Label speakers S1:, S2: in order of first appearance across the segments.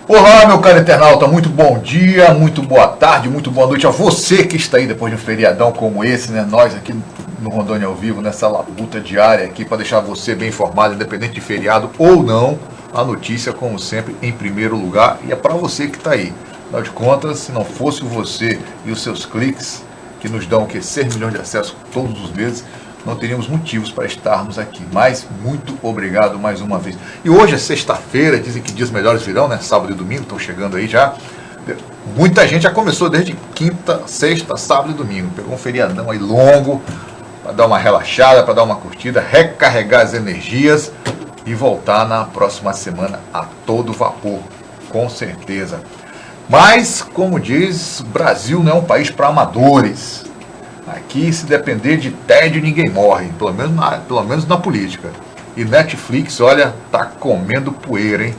S1: Olá, meu caro internauta, muito bom dia, muito boa tarde, muito boa noite a você que está aí depois de um feriadão como esse, né? Nós aqui no Rondônia ao Vivo, nessa labuta diária aqui para deixar você bem informado, independente de feriado ou não, a notícia, como sempre, em primeiro lugar, e é para você que está aí. Afinal de contas, se não fosse você e os seus cliques, que nos dão 6 milhões de acessos todos os meses, não teríamos motivos para estarmos aqui. Mas muito obrigado mais uma vez. E hoje é sexta-feira, dizem que dias melhores virão, né? Sábado e domingo estão chegando aí já. Muita gente já começou desde quinta, sexta, sábado e domingo. Pegou um feriadão aí longo, para dar uma relaxada, para dar uma curtida, recarregar as energias e voltar na próxima semana a todo vapor, com certeza. Mas, como diz, o Brasil não é um país para amadores. Aqui, se depender de tédio, ninguém morre, pelo menos na política. E Netflix, olha, tá comendo poeira, hein?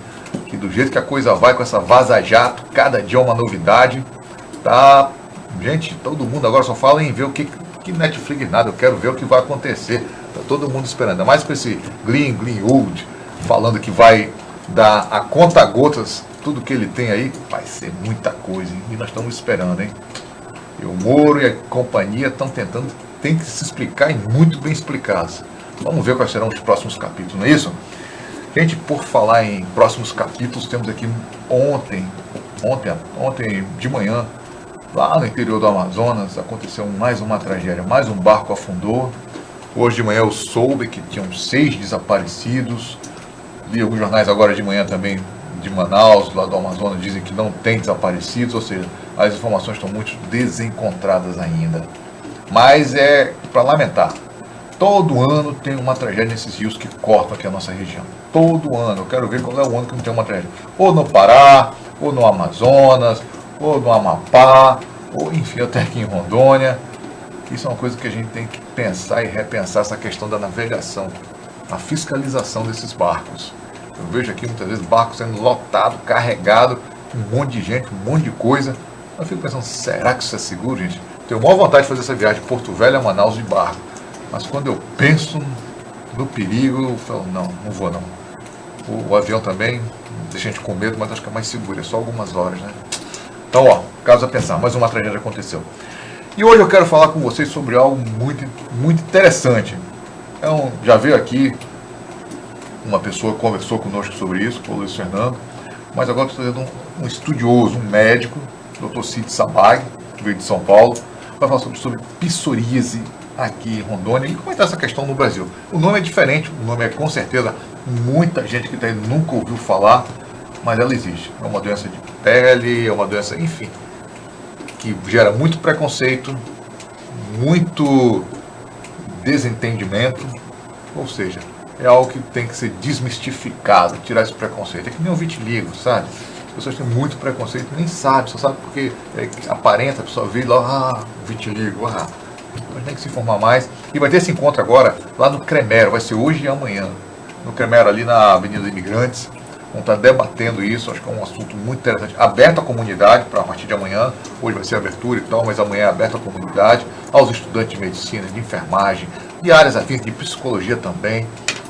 S1: Que do jeito que a coisa vai com essa vaza-jato, cada dia uma novidade, tá... Gente, todo mundo agora só fala em ver o que Netflix nada, eu quero ver o que vai acontecer. Tá todo mundo esperando, ainda mais com esse Greenwood falando que vai dar a conta-gotas tudo que ele tem aí, vai ser muita coisa, hein? E nós estamos esperando, hein? E o Moro e a companhia tem que se explicar e muito bem explicados. Vamos ver quais serão os próximos capítulos, não é isso? Gente, por falar em próximos capítulos, temos aqui ontem de manhã, lá no interior do Amazonas, aconteceu mais uma tragédia, mais um barco afundou. Hoje de manhã eu soube que tinham 6 desaparecidos. Li alguns jornais agora de manhã também, de Manaus, lá do Amazonas, dizem que não tem desaparecidos, ou seja, as informações estão muito desencontradas ainda. Mas é para lamentar. Todo ano tem uma tragédia nesses rios que cortam aqui a nossa região. Todo ano. Eu quero ver qual é o ano que não tem uma tragédia. Ou no Pará, ou no Amazonas, ou no Amapá, ou enfim, até aqui em Rondônia. Isso é uma coisa que a gente tem que pensar e repensar, essa questão da navegação, a fiscalização desses barcos. Eu vejo aqui muitas vezes barcos sendo lotado, carregado, um monte de gente, um monte de coisa. Eu fico pensando, será que isso é seguro, gente? Tenho maior vontade de fazer essa viagem de Porto Velho a Manaus de barco. Mas quando eu penso no perigo, eu falo, não vou não. O avião também deixa a gente com medo, mas acho que é mais seguro, é só algumas horas, né? Então, ó, caso a pensar, mais uma tragédia aconteceu. E hoje eu quero falar com vocês sobre algo muito, muito interessante. Já veio aqui uma pessoa que conversou conosco sobre isso, o Luiz Fernando, mas agora estou trazendo um estudioso, um médico, Dr. Cid Sabag, que veio de São Paulo, vai falar sobre psoríase aqui em Rondônia e como é essa questão no Brasil. O nome é diferente, o nome é com certeza, muita gente que está aí nunca ouviu falar, mas ela existe. É uma doença de pele, é uma doença, enfim, que gera muito preconceito, muito desentendimento, ou seja, é algo que tem que ser desmistificado, tirar esse preconceito. É que nem o vitiligo, sabe? As pessoas têm muito preconceito, nem sabem, só sabe porque aparenta, a pessoa vê lá, vitiligo, Mas tem que se informar mais. E vai ter esse encontro agora lá no Cremero, vai ser hoje e amanhã. No Cremero, ali na Avenida Imigrantes, vão estar debatendo isso, acho que é um assunto muito interessante. Aberto à comunidade, para a partir de amanhã, hoje vai ser abertura e tal, mas amanhã é aberto à comunidade, aos estudantes de medicina, de enfermagem, de áreas afins, de psicologia também.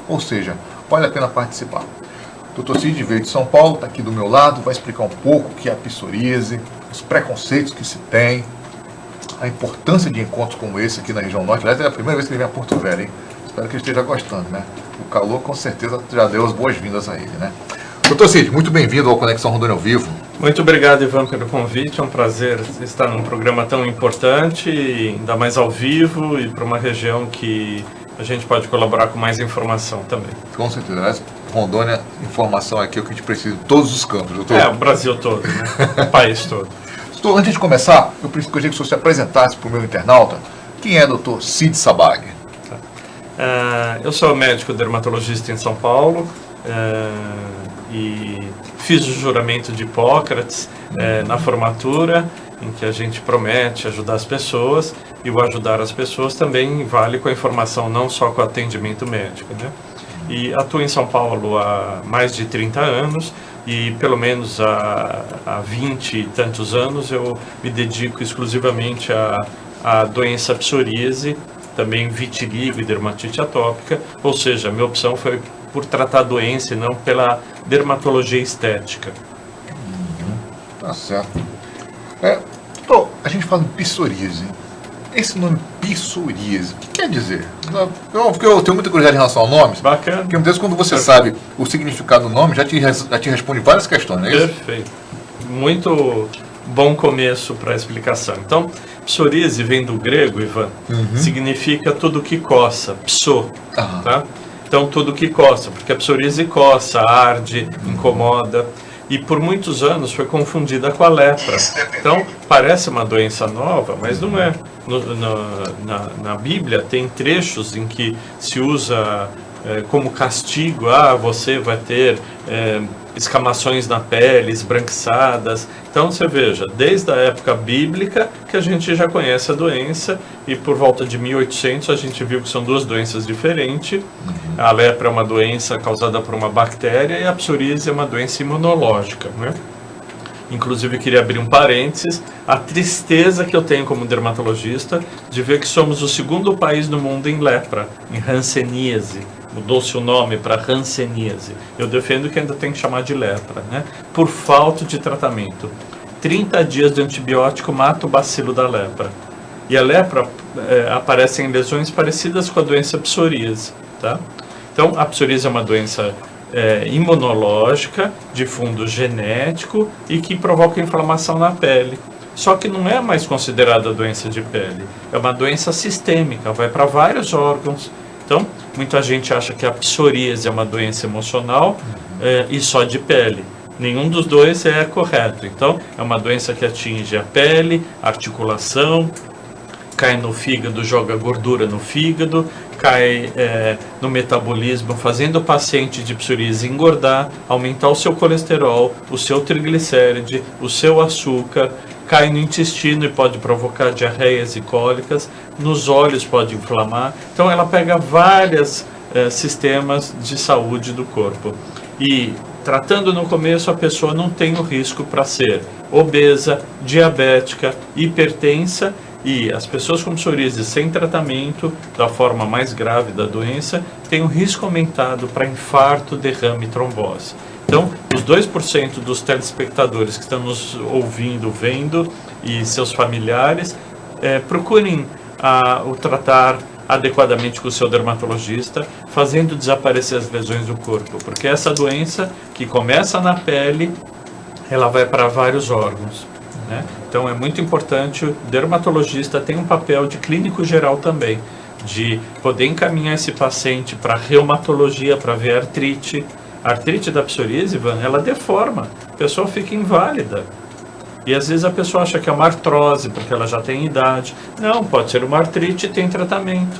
S1: Ou seja, vale a pena participar. O Dr. Cid veio de São Paulo, está aqui do meu lado, vai explicar um pouco o que é a psoríase, os preconceitos que se tem, a importância de encontros como esse aqui na região norte. Aliás, é a primeira vez que ele vem a Porto Velho, hein? Espero que ele esteja gostando, né? O calor com certeza já deu as boas-vindas a ele, né? Dr. Cid, muito bem-vindo ao Conexão Rondônia ao Vivo.
S2: Muito obrigado, Ivan, pelo convite. É um prazer estar num programa tão importante, ainda mais ao vivo e para uma região que a gente pode colaborar com mais informação também.
S1: Com certeza. Aliás, Rondônia, informação aqui é o que a gente precisa em todos os campos, doutor.
S2: O Brasil todo, né? O país todo.
S1: Doutor, antes de começar, eu gostaria que o senhor se apresentasse para o meu internauta. Quem é Dr. Cid Sabag?
S2: Eu sou médico dermatologista em São Paulo e fiz o juramento de Hipócrates na formatura, em que a gente promete ajudar as pessoas, e o ajudar as pessoas também vale com a informação, não só com o atendimento médico, né? E atuo em São Paulo há mais de 30 anos, e pelo menos há 20 e tantos anos eu me dedico exclusivamente à doença psoríase, também vitiligo e dermatite atópica, ou seja, a minha opção foi por tratar a doença e não pela dermatologia estética.
S1: Tá certo. A gente fala em psoríase. Esse nome psoríase, o que quer dizer? Porque eu tenho muita curiosidade em relação ao nome.
S2: Bacana.
S1: Porque muitas vezes quando você sabe o significado do nome, já te responde várias questões, não é isso?
S2: Perfeito. Muito bom começo para a explicação. Então, psoríase vem do grego, Ivan, significa tudo que coça, pso, tá? Então, tudo que coça, porque a psoríase coça, arde, incomoda, e por muitos anos foi confundida com a lepra. Então, parece uma doença nova, mas não é. Na Bíblia tem trechos em que se usa como castigo, você vai ter escamações na pele, esbranquiçadas. Então você veja, desde a época bíblica que a gente já conhece a doença, e por volta de 1800 a gente viu que são duas doenças diferentes. A lepra é uma doença causada por uma bactéria e a psoríase é uma doença imunológica, né? Inclusive, eu queria abrir um parênteses, a tristeza que eu tenho como dermatologista de ver que somos o segundo país no mundo em lepra, em hanseníase. Mudou-se o nome para hanseníase. Eu defendo que ainda tem que chamar de lepra, né? Por falta de tratamento. 30 dias de antibiótico mata o bacilo da lepra. E a lepra aparece em lesões parecidas com a doença psoríase, tá? Então, a psoríase é uma doença imunológica, de fundo genético e que provoca inflamação na pele. Só que não é mais considerada doença de pele, é uma doença sistêmica, vai para vários órgãos. Então, muita gente acha que a psoríase é uma doença emocional e só de pele. Nenhum dos dois é correto. Então, é uma doença que atinge a pele, a articulação, cai no fígado, joga gordura no fígado, cai no metabolismo, fazendo o paciente de psoríase engordar, aumentar o seu colesterol, o seu triglicéride, o seu açúcar, cai no intestino e pode provocar diarreias e cólicas, nos olhos pode inflamar. Então ela pega vários sistemas de saúde do corpo. E tratando no começo, a pessoa não tem o risco para ser obesa, diabética, hipertensa. E as pessoas com psoríase sem tratamento, da forma mais grave da doença, têm um risco aumentado para infarto, derrame e trombose. Então, os 2% dos telespectadores que estão nos ouvindo, vendo, e seus familiares, procurem o tratar adequadamente com o seu dermatologista, fazendo desaparecer as lesões do corpo. Porque essa doença, que começa na pele, ela vai para vários órgãos, né? Então é muito importante, o dermatologista tem um papel de clínico geral também, de poder encaminhar esse paciente para reumatologia, para ver artrite. A artrite da psoríase, Ivan, ela deforma, a pessoa fica inválida. E às vezes a pessoa acha que é uma artrose, porque ela já tem idade. Não, pode ser uma artrite e tem tratamento,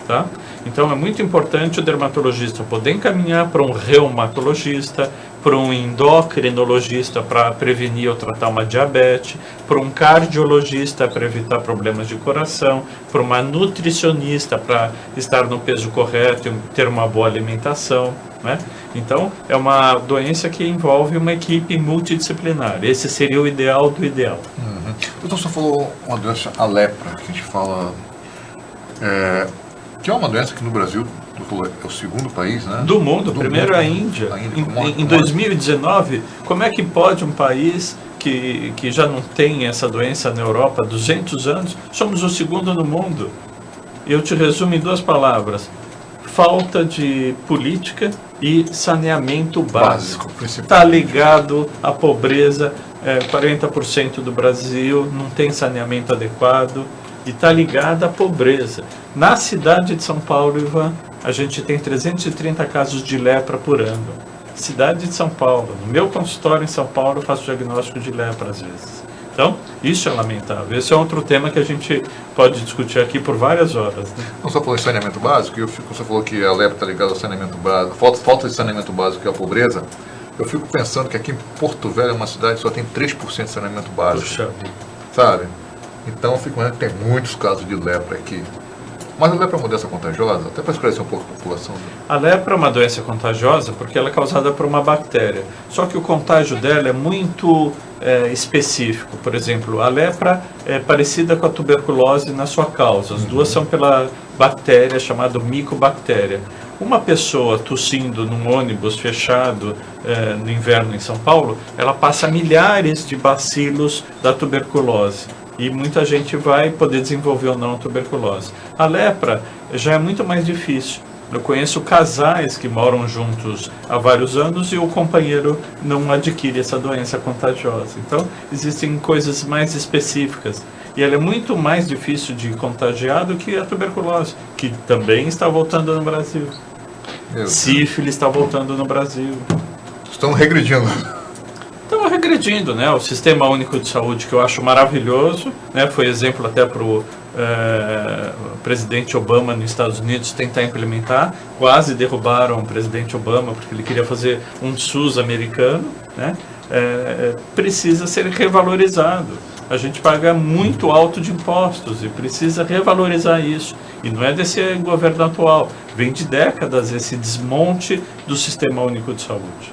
S2: tá? Então é muito importante o dermatologista poder encaminhar para um reumatologista, para um endocrinologista para prevenir ou tratar uma diabetes, para um cardiologista para evitar problemas de coração, para uma nutricionista para estar no peso correto e ter uma boa alimentação, né? Então é uma doença que envolve uma equipe multidisciplinar. Esse seria o ideal do ideal.
S1: Então você falou uma doença, a lepra, que a gente fala, que é uma doença que no Brasil é o segundo país, né?
S2: Do mundo, primeiro a Índia. Em 2019, como é que pode um país que já não tem essa doença na Europa há 200 anos, somos o segundo no mundo? Eu te resumo em 2 palavras: falta de política e saneamento básico. Está ligado à pobreza. 40% do Brasil não tem saneamento adequado e está ligado à pobreza. Na cidade de São Paulo, Ivan, a gente tem 330 casos de lepra por ano. Cidade de São Paulo. No meu consultório em São Paulo, eu faço diagnóstico de lepra às vezes. Então, isso é lamentável. Esse é outro tema que a gente pode discutir aqui por várias horas, né?
S1: Não só falou em saneamento básico, você falou que a lepra está ligada ao saneamento básico, falta de saneamento básico e a pobreza. Eu fico pensando que aqui em Porto Velho é uma cidade que só tem 3% de saneamento básico.
S2: Puxa.
S1: Sabe? Então eu fico vendo que tem muitos casos de lepra aqui. Mas a lepra é uma doença contagiosa? Até para esclarecer um pouco a população.
S2: A lepra é uma doença contagiosa porque ela é causada por uma bactéria. Só que o contágio dela é muito específico. Por exemplo, a lepra é parecida com a tuberculose na sua causa. As duas são pela bactéria chamada micobactéria. Uma pessoa tossindo num ônibus fechado no inverno em São Paulo, ela passa milhares de bacilos da tuberculose. E muita gente vai poder desenvolver ou não a tuberculose. A lepra já é muito mais difícil. Eu conheço casais que moram juntos há vários anos e o companheiro não adquire essa doença contagiosa. Então, existem coisas mais específicas. E ela é muito mais difícil de contagiar do que a tuberculose, que também está voltando no Brasil. Sífilis está voltando no Brasil.
S1: Estão regredindo.
S2: Estão regredindo, né? O Sistema Único de Saúde, que eu acho maravilhoso, né? Foi exemplo até para o presidente Obama nos Estados Unidos tentar implementar. Quase derrubaram o presidente Obama porque ele queria fazer um SUS americano, né? Precisa ser revalorizado. A gente paga muito alto de impostos e precisa revalorizar isso. E não é desse governo atual, vem de décadas esse desmonte do Sistema Único de Saúde.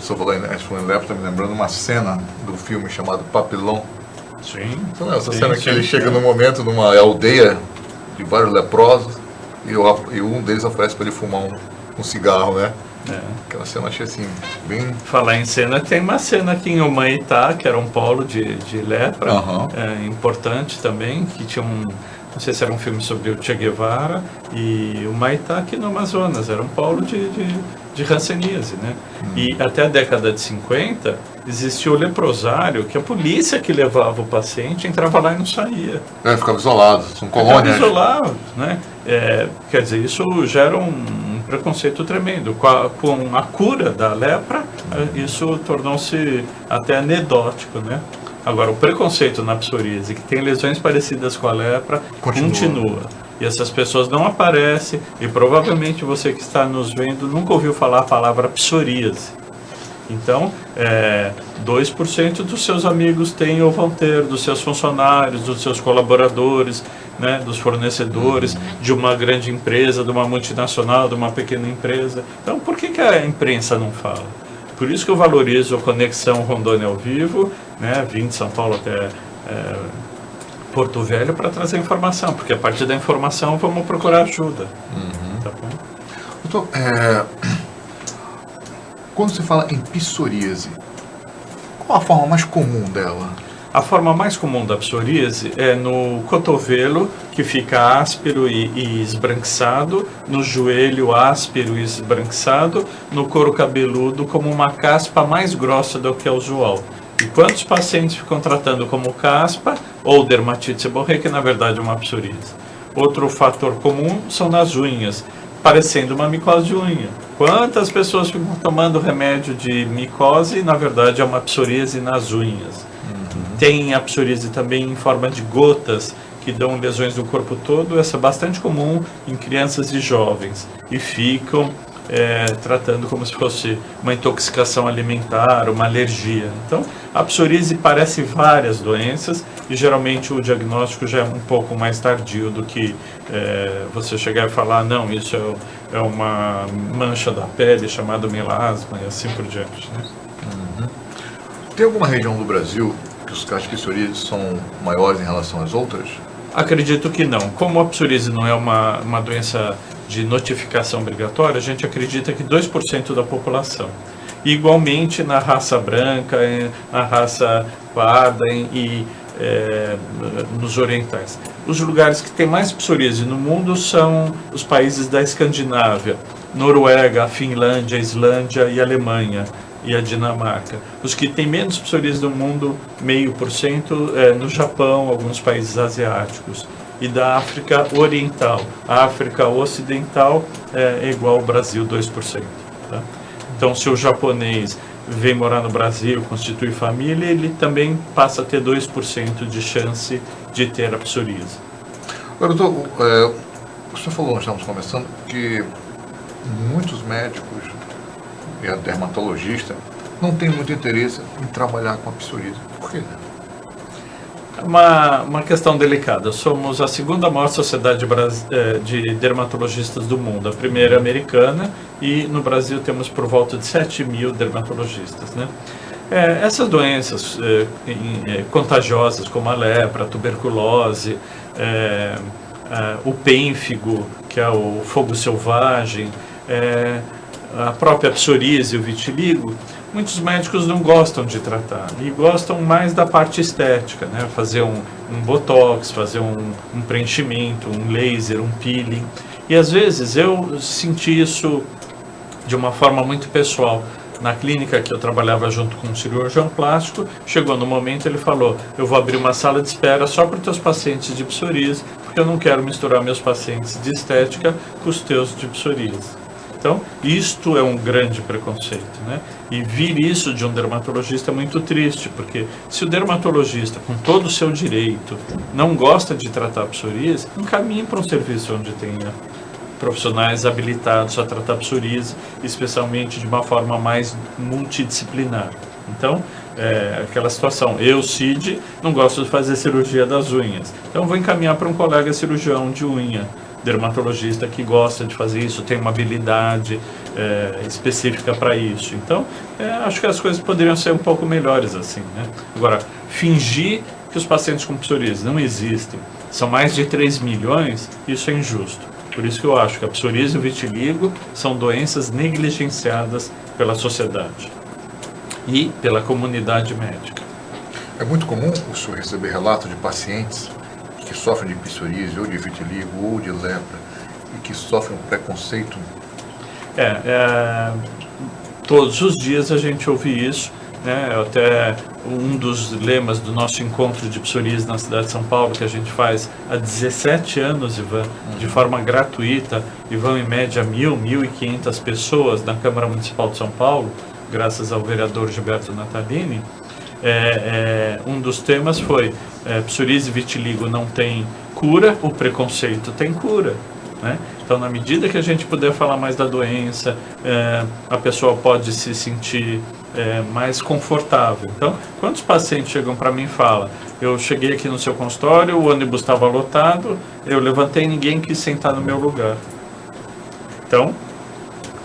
S1: Só falando em lepra, está me lembrando uma cena do filme chamado Papillon.
S2: Sim.
S1: Então, essa cena que ele chega num momento numa aldeia de vários leprosos e um deles oferece para ele fumar um cigarro, né? Aquela cena eu achei assim, bem...
S2: Falar em cena, tem uma cena aqui em Humaitá, que era um polo de lepra, importante também, que tinha não sei se era um filme sobre o Che Guevara, e Humaitá aqui no Amazonas, era um polo de hanseníase, né? E até a década de 50, existia o leprosário, que a polícia que levava o paciente entrava lá e não saía.
S1: Ficava isolado, são colônias.
S2: Ficava isolado, né? Quer dizer, isso gera um preconceito tremendo. Com a cura da lepra, isso tornou-se até anedótico, né? Agora, o preconceito na psoríase, que tem lesões parecidas com a lepra, continua. E essas pessoas não aparecem, e provavelmente você que está nos vendo nunca ouviu falar a palavra psoríase. Então, 2% dos seus amigos têm ou vão ter, dos seus funcionários, dos seus colaboradores, né, dos fornecedores, de uma grande empresa, de uma multinacional, de uma pequena empresa. Então, por que a imprensa não fala? Por isso que eu valorizo a Conexão Rondônia ao Vivo, né, vim de São Paulo até Porto Velho para trazer informação, porque a partir da informação vamos procurar ajuda. Tá bom?
S1: Doutor, quando se fala em psoríase, qual a forma mais comum dela?
S2: A forma mais comum da psoríase é no cotovelo, que fica áspero e esbranquiçado, no joelho áspero e esbranquiçado, no couro cabeludo como uma caspa mais grossa do que a usual. E quantos pacientes ficam tratando como caspa ou dermatite seborreica, que na verdade é uma psoríase? Outro fator comum são nas unhas, parecendo uma micose de unha. Quantas pessoas ficam tomando remédio de micose e na verdade é uma psoríase nas unhas? Tem a psoríase também em forma de gotas, que dão lesões do corpo todo. Essa é bastante comum em crianças e jovens. E ficam tratando como se fosse uma intoxicação alimentar, uma alergia. Então, a psoríase parece várias doenças e geralmente o diagnóstico já é um pouco mais tardio do que você chegar e falar, não, isso é uma mancha da pele chamada melasma e assim por diante, né?
S1: Tem alguma região do Brasil que os casos de psoríase são maiores em relação às outras?
S2: Acredito que não. Como a psoríase não é uma doença de notificação obrigatória, a gente acredita que 2% da população. Igualmente na raça branca, na raça parda e nos orientais. Os lugares que tem mais psoríase no mundo são os países da Escandinávia, Noruega, Finlândia, Islândia e Alemanha e a Dinamarca. Os que têm menos psoríase no mundo, 0,5%, no Japão, alguns países asiáticos. E da África Oriental. A África Ocidental é igual ao Brasil, 2%. Tá? Então, se o japonês vem morar no Brasil, constitui família, ele também passa a ter 2% de chance de ter a psoríase.
S1: Agora, doutor, o senhor falou, nós estamos conversando, que muitos médicos e a dermatologista não tem muito interesse em trabalhar com a psoríase. Por quê?
S2: Uma questão delicada. Somos a segunda maior sociedade de dermatologistas do mundo. A primeira é americana e no Brasil temos por volta de 7 mil dermatologistas, né? Essas doenças contagiosas, como a lepra, a tuberculose, o pênfigo, que é o fogo selvagem, a própria psoríase e o vitiligo, muitos médicos não gostam de tratar e gostam mais da parte estética, né? Fazer um botox, fazer um preenchimento, um laser, um peeling. E às vezes eu senti isso de uma forma muito pessoal. Na clínica que eu trabalhava junto com um cirurgião plástico, chegou no momento ele falou: eu vou abrir uma sala de espera só para os teus pacientes de psoríase, porque eu não quero misturar meus pacientes de estética com os teus de psoríase. Então, isto é um grande preconceito, né? E vir isso de um dermatologista é muito triste, porque se o dermatologista, com todo o seu direito, não gosta de tratar a psoríase, encaminhe para um serviço onde tenha profissionais habilitados a tratar psoríase, especialmente de uma forma mais multidisciplinar. Então, aquela situação, eu, Cid, não gosto de fazer cirurgia das unhas, então vou encaminhar para um colega cirurgião de unha, dermatologista que gosta de fazer isso, tem uma habilidade específica para isso. Então, acho que as coisas poderiam ser um pouco melhores assim, né? Agora, fingir que os pacientes com psoríase não existem, são mais de 3 milhões, isso é injusto. Por isso que eu acho que a psoríase e o vitiligo são doenças negligenciadas pela sociedade e pela comunidade médica.
S1: É muito comum o senhor receber relatos de pacientes que sofrem de psoríase, ou de vitiligo, ou de lepra, e que sofrem um preconceito?
S2: Todos os dias a gente ouve isso, né? Até um dos lemas do nosso encontro de psoríase na cidade de São Paulo, que a gente faz há 17 anos, Ivan, de forma gratuita, e vão em média 1.500 pessoas na Câmara Municipal de São Paulo, graças ao vereador Gilberto Natalini. Um dos temas foi psoríase e vitiligo não tem cura, o preconceito tem cura, né? Então, na medida que a gente puder falar mais da doença, a pessoa pode se sentir mais confortável. Então, quantos pacientes chegam para mim e falam: eu cheguei aqui no seu consultório, o ônibus estava lotado, eu levantei e ninguém quis sentar no meu lugar. Então,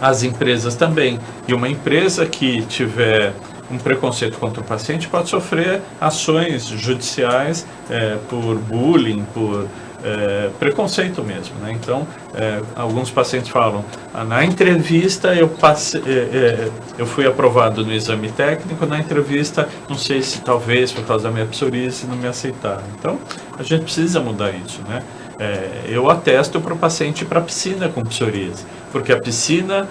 S2: as empresas também. E uma empresa que tiver um preconceito contra o paciente pode sofrer ações judiciais por bullying, por preconceito mesmo, né? Então, alguns pacientes falam: na entrevista eu fui aprovado no exame técnico, na entrevista não sei se talvez por causa da minha psoríase não me aceitaram. Então, a gente precisa mudar isso, né? Eu atesto para o paciente ir para a piscina com psoríase, porque a piscina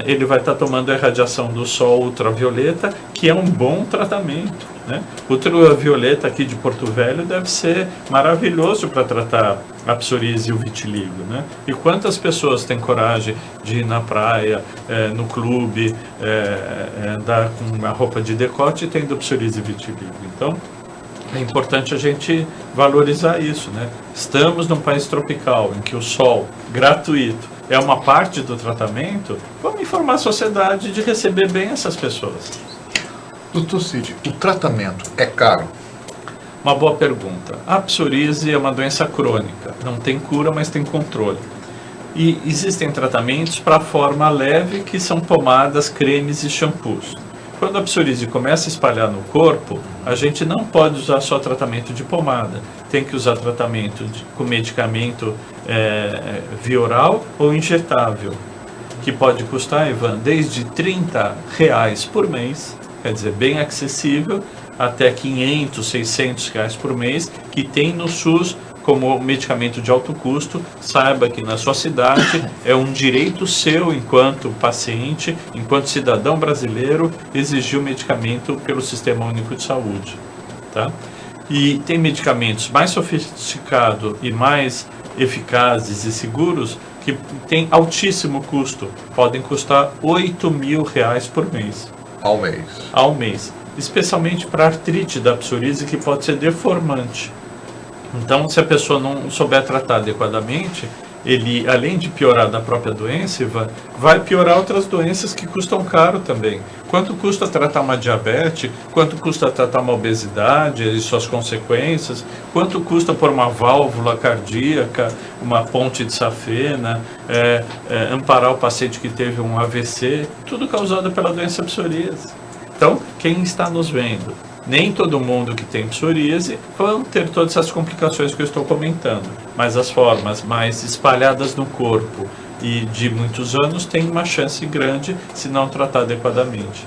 S2: ele vai estar tomando a irradiação do sol ultravioleta, que é um bom tratamento, né? Ultravioleta aqui de Porto Velho deve ser maravilhoso para tratar a psoríase e o vitiligo, né? E quantas pessoas têm coragem de ir na praia, no clube, andar com uma roupa de decote tendo psoríase e vitiligo? Então, é importante a gente valorizar isso, né? Estamos num país tropical em que o sol gratuito é uma parte do tratamento. Vamos informar a sociedade de receber bem essas pessoas.
S1: Doutor Cid, o tratamento é caro?
S2: Uma boa pergunta. A psoríase é uma doença crônica, não tem cura, mas tem controle. E existem tratamentos para forma leve, que são pomadas, cremes e shampoos. Quando a psoríase começa a espalhar no corpo, a gente não pode usar só tratamento de pomada. Tem que usar tratamento com medicamento via oral ou injetável, que pode custar, Ivan, desde R$30 por mês, quer dizer, bem acessível, até R$500, R$600 por mês, que tem no SUS como medicamento de alto custo. Saiba que na sua cidade é um direito seu, enquanto paciente, enquanto cidadão brasileiro, exigir o medicamento pelo Sistema Único de Saúde, tá? E tem medicamentos mais sofisticados e mais eficazes e seguros que têm altíssimo custo, podem custar R$8.000 por mês.
S1: Ao mês?
S2: Ao mês, especialmente para artrite da psoríase, que pode ser deformante. Então, se a pessoa não souber tratar adequadamente, ele, além de piorar da própria doença, vai piorar outras doenças que custam caro também. Quanto custa tratar uma diabetes? Quanto custa tratar uma obesidade e suas consequências? Quanto custa por uma válvula cardíaca, uma ponte de safena, amparar o paciente que teve um AVC? Tudo causado pela doença psoríase. Então, quem está nos vendo, nem todo mundo que tem psoríase vão ter todas essas complicações que eu estou comentando, mas as formas mais espalhadas no corpo e de muitos anos têm uma chance grande se não tratar adequadamente.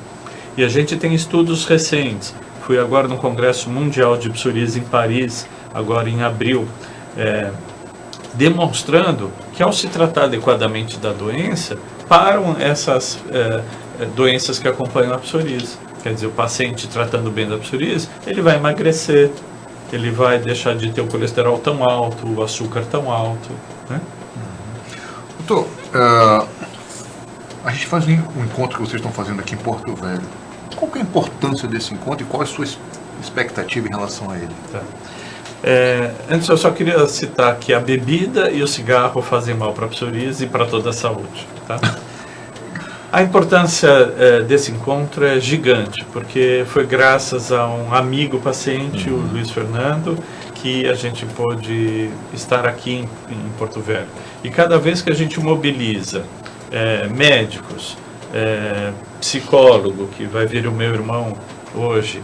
S2: E a gente tem estudos recentes. Fui agora no Congresso Mundial de Psoríase em Paris, agora em abril, demonstrando que ao se tratar adequadamente da doença, param essas doenças que acompanham a psoríase. Quer dizer, o paciente tratando bem da psoríase, ele vai emagrecer, ele vai deixar de ter o colesterol tão alto, o açúcar tão alto, né?
S1: Doutor, a gente faz um encontro que vocês estão fazendo aqui em Porto Velho. Qual que é a importância desse encontro e qual é a sua expectativa em relação a ele?
S2: Tá. Antes eu só queria citar que a bebida e o cigarro fazem mal para a psoríase e para toda a saúde. Tá? A importância desse encontro é gigante, porque foi graças a um amigo paciente, o Luiz Fernando, que a gente pôde estar aqui em Porto Velho. E cada vez que a gente mobiliza médicos, psicólogo, que vai vir o meu irmão hoje,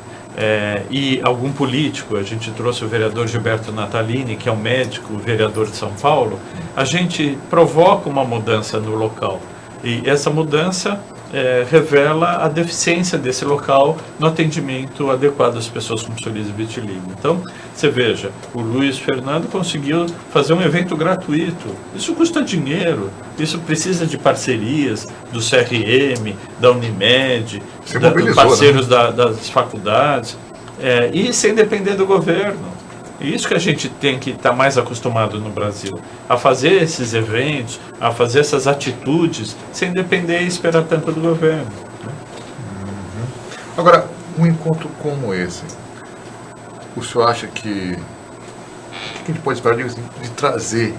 S2: e algum político, a gente trouxe o vereador Gilberto Natalini, que é um médico, vereador de São Paulo, a gente provoca uma mudança no local. E essa mudança revela a deficiência desse local no atendimento adequado às pessoas com psoríase e vitiligo. Então, você veja, o Luiz Fernando conseguiu fazer um evento gratuito. Isso custa dinheiro, isso precisa de parcerias do CRM, da Unimed, dos parceiros, né? Das faculdades, e sem depender do governo. Isso que a gente tem que estar mais acostumado no Brasil, a fazer esses eventos, a fazer essas atitudes, sem depender e esperar tanto do governo. Né?
S1: Agora, um encontro como esse, o senhor acha que o que a gente pode esperar de trazer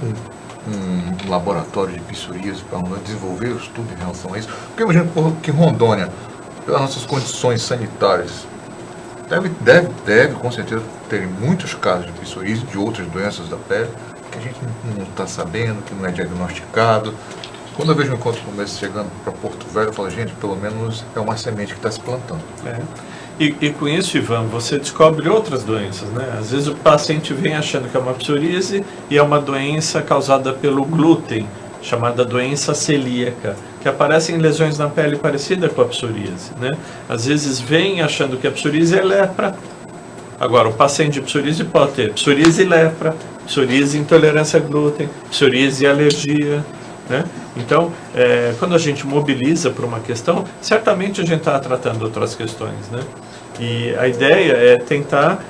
S1: um laboratório de psoríase para desenvolver o estudo em relação a isso? Porque eu imagino que Rondônia, pelas nossas condições sanitárias, deve com certeza ter muitos casos de psoríase e de outras doenças da pele que a gente não está sabendo, que não é diagnosticado. Quando eu vejo um encontro como esse chegando para Porto Velho, eu falo, gente, pelo menos é uma semente que está se plantando.
S2: E com isso, Ivan, você descobre outras doenças, né? Às vezes o paciente vem achando que é uma psoríase e é uma doença causada pelo glúten, chamada doença celíaca, que aparece em lesões na pele parecida com a psoríase, né? Às vezes vem achando que a psoríase é lepra. Agora, o paciente de psoríase pode ter psoríase e lepra, psoríase e intolerância a glúten, psoríase e alergia, né? Então, quando a gente mobiliza para uma questão, certamente a gente está tratando outras questões, né? E a ideia é tentar,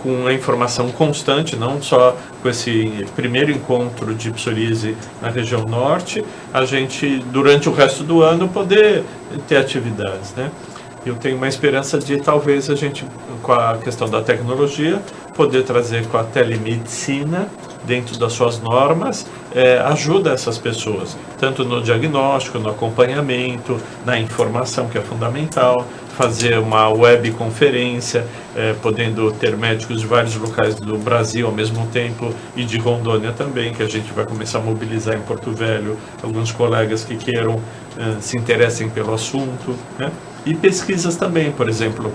S2: com a informação constante, não só com esse primeiro encontro de psoríase na região norte, a gente, durante o resto do ano, poder ter atividades, né? Eu tenho uma esperança de, talvez, a gente, com a questão da tecnologia, poder trazer com a telemedicina, dentro das suas normas, ajuda essas pessoas, tanto no diagnóstico, no acompanhamento, na informação, que é fundamental, fazer uma webconferência, podendo ter médicos de vários locais do Brasil ao mesmo tempo e de Rondônia também, que a gente vai começar a mobilizar em Porto Velho, alguns colegas que queiram, se interessem pelo assunto, né? E pesquisas também, por exemplo,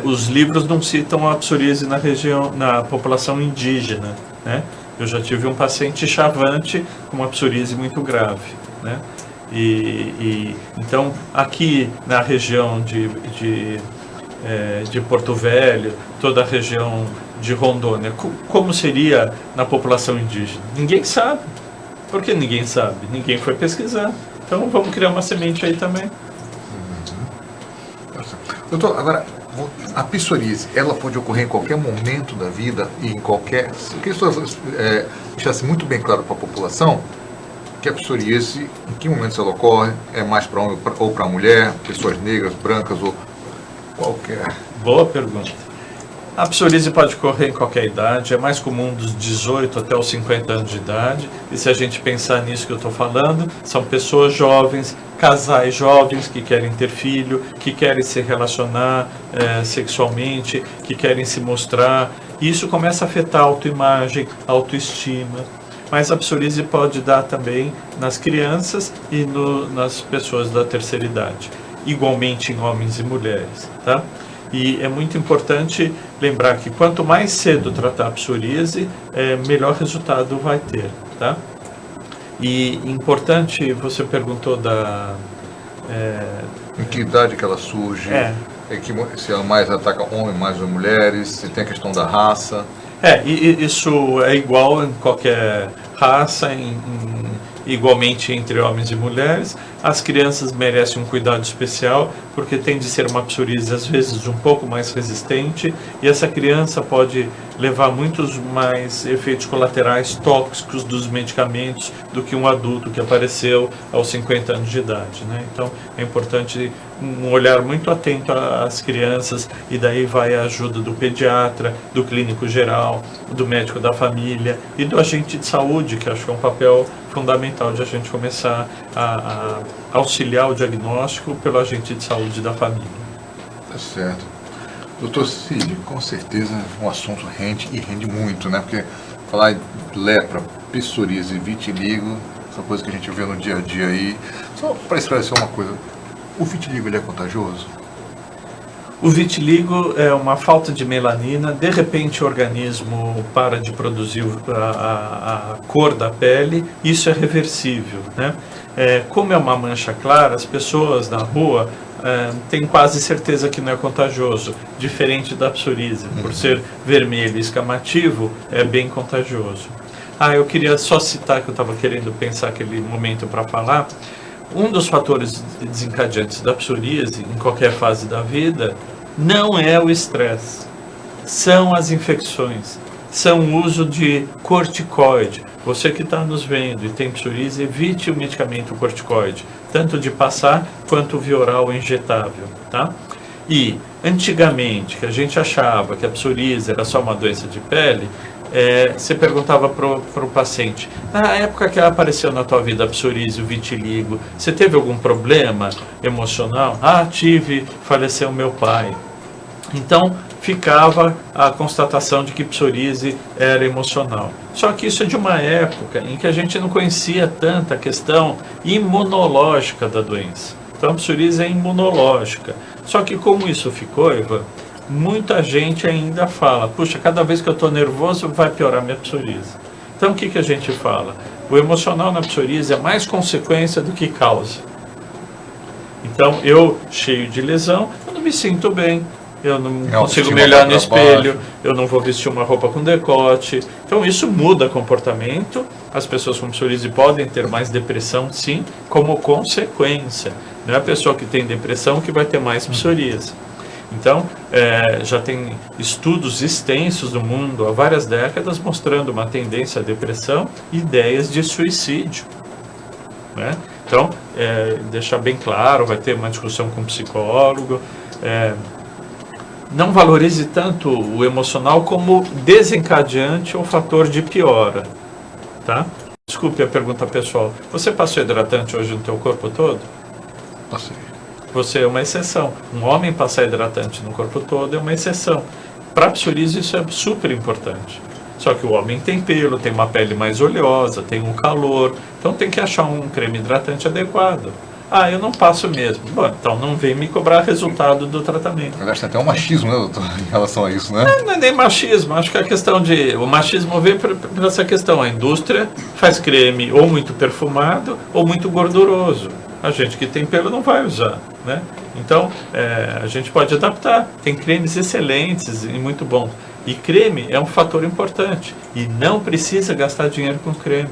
S2: os livros não citam a psoríase na região, na população indígena, né? Eu já tive um paciente chavante com uma psoríase muito grave, né? Então, aqui na região de Porto Velho, toda a região de Rondônia, como seria na população indígena? Ninguém sabe. Por que ninguém sabe? Ninguém foi pesquisar. Então, vamos criar uma semente aí também.
S1: Doutor, agora, a psoríase, ela pode ocorrer em qualquer momento da vida e em qualquer... Eu queria só deixasse muito bem claro para a população que a psoríase, em que momento ela ocorre, é mais para homem ou para mulher, pessoas negras, brancas ou qualquer...
S2: Boa pergunta. A psoríase pode ocorrer em qualquer idade, é mais comum dos 18 até os 50 anos de idade, e se a gente pensar nisso que eu estou falando, são pessoas jovens, casais jovens que querem ter filho, que querem se relacionar sexualmente, que querem se mostrar, e isso começa a afetar a autoimagem, a autoestima. Mas a psoríase pode dar também nas crianças e nas pessoas da terceira idade. igualmente em homens e mulheres, tá? E é muito importante lembrar que quanto mais cedo tratar a psoríase, melhor resultado vai ter, tá? E importante, você perguntou
S1: em que idade que ela surge? Se ela mais ataca homens, mais mulheres, se tem a questão da raça.
S2: Isso é igual em qualquer raça, igualmente entre homens e mulheres. As crianças merecem um cuidado especial, porque tem de ser uma psoríase às vezes um pouco mais resistente, e essa criança pode levar muitos mais efeitos colaterais tóxicos dos medicamentos do que um adulto que apareceu aos 50 anos de idade, né? Então é importante um olhar muito atento às crianças, e daí vai a ajuda do pediatra, do clínico geral, do médico da família e do agente de saúde, que acho que é um papel fundamental de a gente começar a auxiliar o diagnóstico pelo agente de saúde da família.
S1: Tá certo. Doutor Cílio, com certeza um assunto rende muito, né? Porque falar em lepra, psoríase e vitiligo, essa coisa que a gente vê no dia a dia aí. Só para esclarecer uma coisa, o vitiligo ele é contagioso?
S2: O vitiligo é uma falta de melanina, de repente o organismo para de produzir a cor da pele, isso é reversível, né? Como é uma mancha clara, as pessoas na rua têm quase certeza que não é contagioso, diferente da psoríase, por ser vermelho e escamativo, é bem contagioso. Eu queria só citar, que eu estava querendo pensar aquele momento para falar. Um dos fatores desencadeantes da psoríase, em qualquer fase da vida, não é o estresse, são as infecções, são o uso de corticoide. Você que está nos vendo e tem psoríase, evite o medicamento corticoide, tanto de passar quanto via oral injetável, tá? E, antigamente, que a gente achava que a psoríase era só uma doença de pele, você perguntava para o paciente, na época que apareceu na tua vida a psoríase, o vitiligo, você teve algum problema emocional? Tive, faleceu meu pai. Então, ficava a constatação de que psoríase era emocional. Só que isso é de uma época em que a gente não conhecia tanta questão imunológica da doença. Então, a psoríase é imunológica. Só que como isso ficou, Ivan, muita gente ainda fala, puxa, cada vez que eu estou nervoso vai piorar minha psoríase. Então o que a gente fala? O emocional na psoríase é mais consequência do que causa.7Então eu, cheio de lesão, eu não me sinto bem, eu não consigo me olhar no espelho, eu não vou vestir uma roupa com decote. Então isso muda comportamento. As pessoas com psoríase podem ter mais depressão, sim, como consequência. Não é a pessoa que tem depressão que vai ter mais psoríase. Então, já tem estudos extensos no mundo há várias décadas mostrando uma tendência à depressão e ideias de suicídio, né? Então, deixar bem claro, vai ter uma discussão com o psicólogo. Não valorize tanto o emocional como desencadeante ou fator de piora, tá? Desculpe a pergunta pessoal. Você passou hidratante hoje no teu corpo todo?
S1: Passei.
S2: Você é uma exceção. Um homem passar hidratante no corpo todo é uma exceção. Para a psoríase isso é super importante. Só que o homem tem pelo, tem uma pele mais oleosa, tem um calor, então tem que achar um creme hidratante adequado. Eu não passo mesmo. Bom, então não vem me cobrar resultado do tratamento.
S1: Eu acho que tem até um machismo, né, doutor, em relação a isso, né?
S2: Não é nem machismo, acho que a questão de... O machismo vem por essa questão. A indústria faz creme ou muito perfumado ou muito gorduroso. A gente que tem pelo não vai usar, né? Então, a gente pode adaptar. Tem cremes excelentes e muito bons. E creme é um fator importante. E não precisa gastar dinheiro com creme.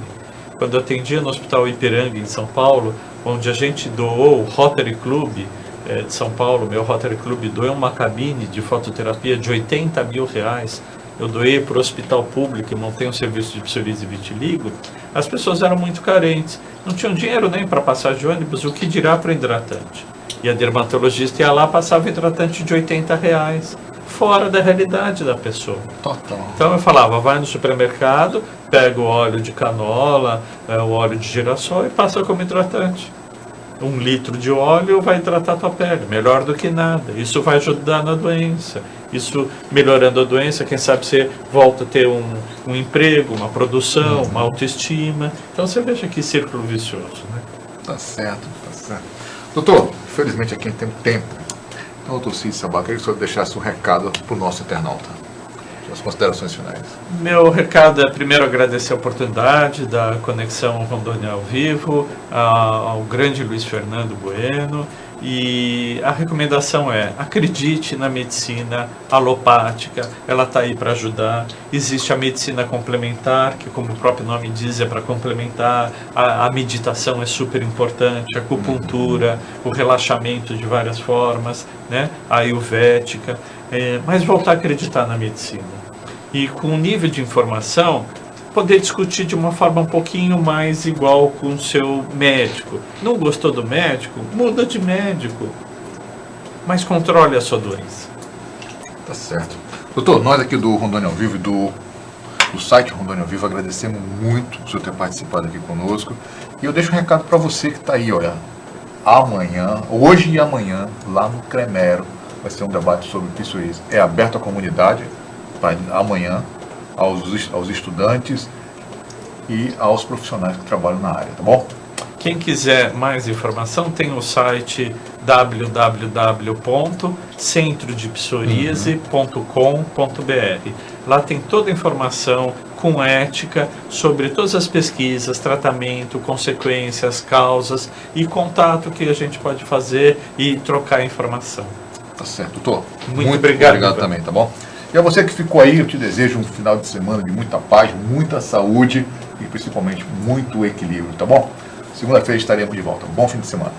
S2: Quando eu atendia no Hospital Ipiranga, em São Paulo, onde a gente doou o Rotary Club de São Paulo, meu Rotary Club doou uma cabine de fototerapia de R$80 mil. Eu doei para o hospital público e montei um serviço de psoríase e vitiligo. As pessoas eram muito carentes, não tinham dinheiro nem para passar de ônibus, o que dirá para hidratante. E a dermatologista ia lá, passava hidratante de R$80, fora da realidade da pessoa.
S1: Total.
S2: Então eu falava, vai no supermercado, pega o óleo de canola, o óleo de girassol e passa como hidratante. 1 litro de óleo vai hidratar a tua pele, melhor do que nada. Isso vai ajudar na doença. Isso, melhorando a doença, quem sabe você volta a ter um emprego, uma produção, uma autoestima. Então você veja que círculo vicioso, né?
S1: Tá certo, tá certo. Doutor, infelizmente aqui não tem tempo. Então, doutor Cid Sabá, queria que o senhor deixasse um recado para o nosso internauta. As considerações finais.
S2: Meu recado é primeiro agradecer a oportunidade da Conexão Rondônia ao Vivo, ao grande Luiz Fernando Bueno, e a recomendação é: acredite na medicina alopática, ela está aí para ajudar. Existe a medicina complementar, que, como o próprio nome diz, é para complementar. A meditação é super importante, a acupuntura, o relaxamento de várias formas, né? A ayurvédica, mas voltar a acreditar na medicina. E com o nível de informação, poder discutir de uma forma um pouquinho mais igual com o seu médico. Não gostou do médico? Muda de médico. Mas controle a sua doença.
S1: Tá certo. Doutor, nós aqui do Rondônia ao Vivo e do site Rondônia ao Vivo agradecemos muito o senhor ter participado aqui conosco. E eu deixo um recado para você que está aí, olha. Amanhã, hoje e amanhã, lá no Cremero, vai ser um debate sobre psoríase. É aberto à comunidade, amanhã, aos estudantes e aos profissionais que trabalham na área, tá bom?
S2: Quem quiser mais informação, tem o site www.centrodepsoríase.com.br. Lá tem toda a informação com ética sobre todas as pesquisas, tratamento, consequências, causas e contato que a gente pode fazer e trocar informação.
S1: Tá certo, doutor.
S2: Muito obrigado
S1: também, tá bom? E a você que ficou aí, eu te desejo um final de semana de muita paz, muita saúde e principalmente muito equilíbrio, tá bom? Segunda-feira estaremos de volta. Bom fim de semana.